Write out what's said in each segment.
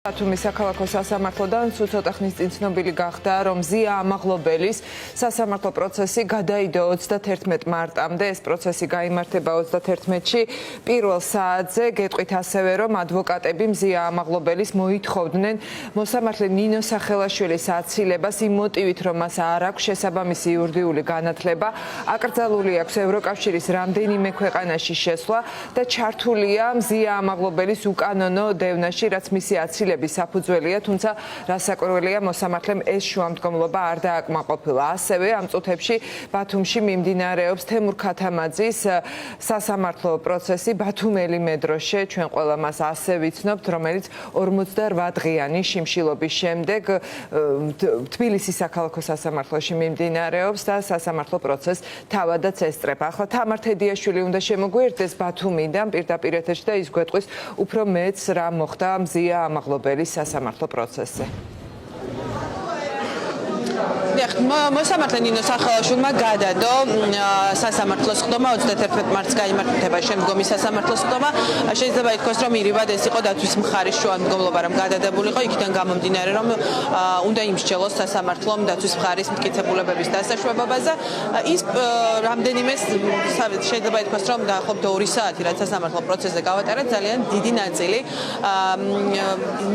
ბათუმის საქალაქო სასამართლოდან სულ ცოტა ხნის წინ ცნობილი გახდა, რომ ზია ამაღლობელის სასამართლო პროცესი გადაიდო 31 მარტამდე. ეს პროცესი გაიმართება 31-ში. პირველ საათზე გეტყვით ასევე, რომ ადვოკატები მზია ამაღლობელის მოითხოვდნენ მოსამართლე ნინო სახელაშვილის აცილებას იმ მოტივით, რომ მას არ აქვს შესაბამისი იურიდიული განათლება, აკრძალული აქვს ევროკავშირის რამდენიმე ქვეყანაში შესვლა და ჩართულია მზია ამაღლობელის უკანონო დევნაში, რაც მისი აცილების საფუძველია, თუმცა რასაკვირველია, მოსამართლემ ეს შუამდგომლობა არ დააკმაყოფილა. ასევე ამ წუთებში ბათუმში მიმდინარეობს თემურ ქათამაძის სასამართლო პროცესი ბათუმელი მედროშე, ჩვენ ყველა მას ასე ვიცნობთ, რომელიც 48 დღიანი შიმშილობის შემდეგ თბილისის საქალაქო სასამართლოში მიმდინარეობს და სასამართლო პროცესს თავადაც ესწრება. ახლა თამარ თედიაშვილი უნდა შემოგვიერთდეს ბათუმიდან პირდაპირ ეთერში და ის გვეტყვის უფრო მეც რა მოხდა მზია ამაღლობელის სასამართლო პროცესზე. მოსამართლე ნინო სახელაშვილმა გადადო სასამართლოს ხდომა 31 მარტს გაიმართება შემდგომი სასამართლოს ხდომა. შეიძლება ითქვას, რომ ირიბად ეს იყო დათვის მხარის შუამდგომლობა, რომ გადადებულიყო, იქიდან გამომდინარე, რომ უნდა იმსჯელოს სასამართლომ დათვის მხარის მტკიცებულებების დასაშვებობაზე. ის რამდენიმე შეიძლება ითქვას, რომ დაახლოებით 2 საათი რაც სასამართლო პროცესზე გავატარა, ძალიან დიდი ნაწილი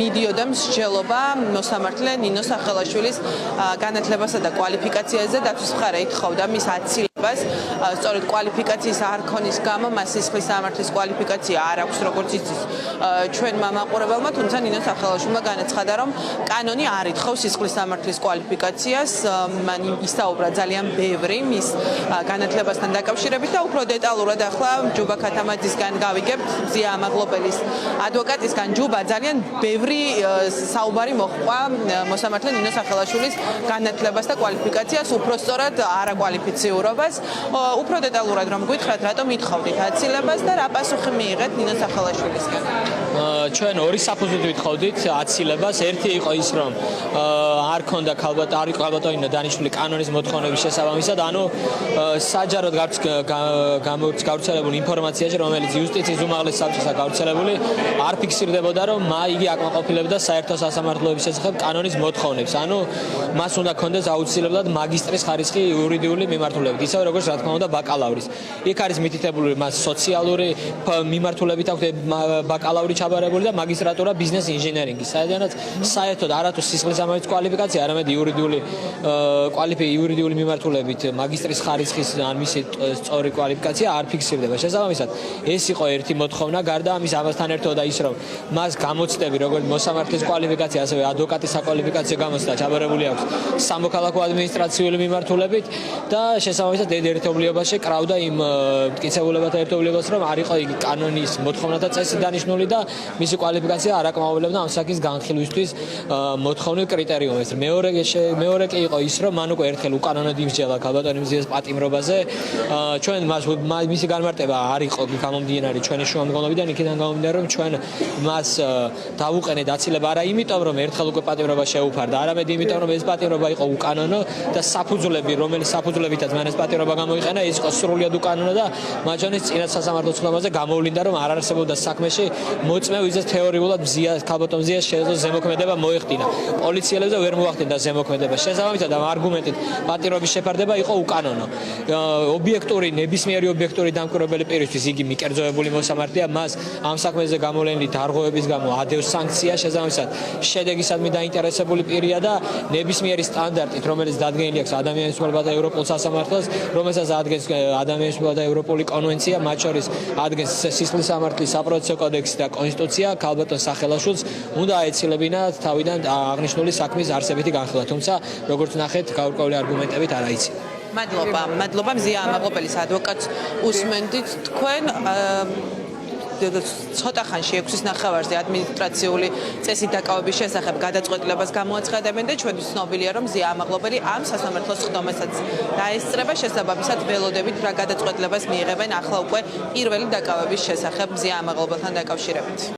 მიდიოდა მსჯელობა მოსამართლე ნინო სახელაშვილის განათლებას და კვალიფიკაციაზე დათვის მხარე ითხოვდა მის აცილებას. სწორედ კვალიფიკაციის არ ქონის გამო მას სისხლის სამართლის კვალიფიკაცია არ აქვს, როგორც იცის ჩვენმა მაყურებელმა, თუმცა ნინო სახელაშვილმა განაცხადა, რომ კანონი არ ითხოვს სისხლის სამართლის კვალიფიკაციას. მან ისაუბრა ძალიან ბევრი მის განათლებასთან დაკავშირებით და უფრო დეტალურად ახლა ჯუბა ქათამაძისგან გავიგებთ, მზია ამაღლობელის ადვოკატისგან ჯუბა ძალიან ბევრი საუბარი მოჰყვა მოსამართლე ნინო სახელაშვილის განათლებას და კვალიფიკაციას, უფრო სწორად არაკვალიფიციურობას. უფრო დეტალურად რომ გითხრათ, რატომ ითხოვდით აცილებას და რა პასუხი მიიღეთ ნინო სახელაშვილისგან? ჩვენ ორი საფუძვლით ვითხოვდით აცილებას. ერთი იყო ის, რომ არ ქონდა ქალბატონი დანიშნული კანონის მოთხოვნების შესაბამისად, ანუ საჯაროდ გავრცელებული ინფორმაციაში, რომელიც იუსტიციის უმაღლეს საბჭოსა გავრცელებული, არ ფიქსირდებოდა, რომ იგი აკმაყოფილებდა საერთო სასამართლოების შესახებ კანონის მოთხოვნებს. ანუ მას უნდა ქონდეს აუცილებლად მაგისტრის ხარისხი იურიდიული მიმართულებით, ისევე როგორც რა თქმა უნდა ბაკალავრის. იქ არის მითითებული მას სოციალური მიმართულებით აქვს ბაკალავრი ჩაბარებული და მაგისტრატურა ბიზნეს ინჟინერინგი, სადაც საერთოდ არათუ სისხლის სამართლის კვალიფიკაცია, არამედ იურიდიული მიმართულებით მაგისტრის ხარისხის ან მისი სწორი კვალიფიკაცია არ ფიქსირდება. შესაბამისად, ეს იყო ერთი მოთხოვნა, გარდა ამის ამასთან ერთად და ის, რომ მას გამოცდები, როგორც მოსამართლის კვალიფიკაცია, ასევე ადვოკატის საკვალიფიკაციო გამოცდა ჩაბარებული აქვს სამოქალაქო ადმინისტრაციული მიმართულებით და შესაბამისად ერთობლიობაში კრავდა იმ მტკიცებულებათა ერთობლიობას, რომ არ იყო იგი კანონის მოთხოვნათა წესით დანიშნული და მისი კვალიფიკაცია არ აკმაყოფილებდა ამ საკის განხილვისთვის მოთხოვნილ კრიტერიუმებს. მეორე კი იყო ის, რომ მან უკვე ერთხელ უკანონოდ იმსჯელა ქალბატონი მზიას პატიმრობაზე. ჩვენ მისი განმარტება არ იყო გამომდინარე ჩვენი შუამდგომლობიდან, იქიდან გამომდინარე, რომ ჩვენ მას დავუყენეთ აცილება არა იმიტომ, რომ ერთხელ უკვე პატიმრობა შეუფარდა, არამედ იმიტომ, რომ ეს პატიმრობა იყო უკანონო და საფუძვლები, რომელიც საფუძვლებითაც მან ეს პატიმრობა გამოიყენა, ის იყო სრულიად უკანონო და მათ შორის წინა სასამართლო ცნობაზე გამოვლინდა, რომ არ არსებობდა საქმეში მოწმე, ვიზაც თეორიულად ქალბატონ მზიას შეეძლო ზემოქმედება მოეხდინა. პოლიციელებზე ვერ მოახდინა ზემოქმედება. შესაბამისად, ამ არგუმენტით პატიმრობის შეფარდება იყო უკანონო. ნებისმიერი ობიექტური დამკვირვებელი პირისთვის იგი მიკერძოებული მოსამართლეა, მას ამ საქმეზე გამოვლენილი დარღვევების გამო ადევს სანქცია. შესაბამისად, შედეგისადმი დაინტერესებული პირია და ნებისმიერი სტანდარტით, რომელიც დადგენილი აქვს ადამიანის უფლებათა და ევროპულ სასამართლოს, რომელსაც ადგენს ადამიანის უფლებათა და ევროპული კონვენცია, მათ შორის ადგენს სისხლის სამართლის საპროცესო კოდექსი და კონსტიტუცია, ქალბატონ სახელაშვილს უნდა აეცილებინა თავიდან აღნიშნული საქმის არსებითი განხილვა. თუმცა, როგორც ნახეთ, გაურკვეველი არგუმენტებით არ აიცი. მადლობა მზია ამაღლობელის ადვოკატს უსმენდით თქვენ ცოტა ხანში 6-ის ნახევარზე ადმინისტრაციული წესით დაკავების შესახებ გადაწყვეტილებას გამოაცხადებენ და ჩვენთვის ცნობილია, რომ მზია ამაღლობელი ამ სასამართლოს ხდომასაც დაესწრება. შესაბამისად ველოდებით რა გადაწყვეტილებას მიიღებენ ახლა უკვე პირველი დაკავების შესახებ მზია ამაღლობელთან დაკავშირებით.